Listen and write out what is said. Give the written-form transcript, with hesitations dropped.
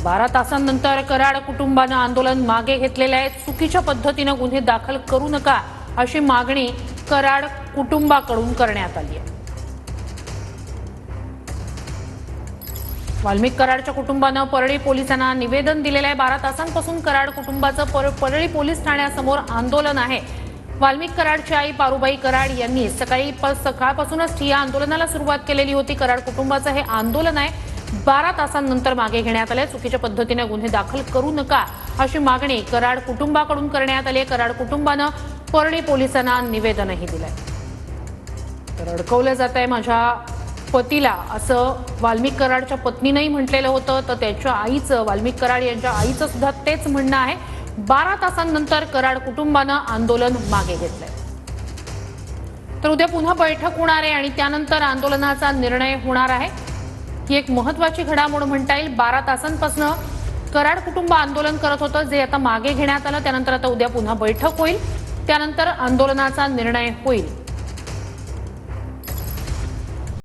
12 तासांनंतर कराड कुटुंबानं आंदोलन मागे घेतलेले आहे। चुकीच्या पद्धतीने गुन्हे दाखल करू नका अशी मागणी कराड कुटुंबाकडून करण्यात आली आहे। वाल्मिक कराडच्या कुटुंबानं परळी पोलिसांना निवेदन दिलेलं आहे। 12 तासांपासून कराड कुटुंबाचं परळी पोलीस ठाण्यासमोर आंदोलन आहे। वाल्मिक कराडची आई पारुबाई कराड यांनी सकाळपासूनच या आंदोलनाला सुरुवात केलेली होती। कराड कुटुंबाचं हे आंदोलन आहे 12 तासांनंतर मागे घेण्यात आले। चुकीच्या पद्धतीने गुन्हे दाखल करू नका अशी मागणी कराड कुटुंबाकडून करण्यात आली आहे। कराड कुटुंबानं परळी पोलिसांना निवेदनही दिलंय। तर अडकवलं जात आहे माझ्या पतीला असं वाल्मिक कराडच्या पत्नीनेही म्हटलेलं होतं। तर त्याच्या आईचं वाल्मिक कराड यांच्या आईचं सुद्धा तेच म्हणणं आहे। 12 तासांनंतर कराड कुटुंबानं आंदोलन मागे घेतलंय। तर उद्या पुन्हा बैठक होणार आहे आणि त्यानंतर आंदोलनाचा निर्णय होणार आहे। ही एक महत्त्वाची घडामोड म्हणता येईल। 12 तासांपासून कराड कुटुंब आंदोलन करत होतं, जे आता मागे घेण्यात आलं। त्यानंतर आता उद्या पुन्हा बैठक होईल, त्यानंतर आंदोलनाचा निर्णय होईल।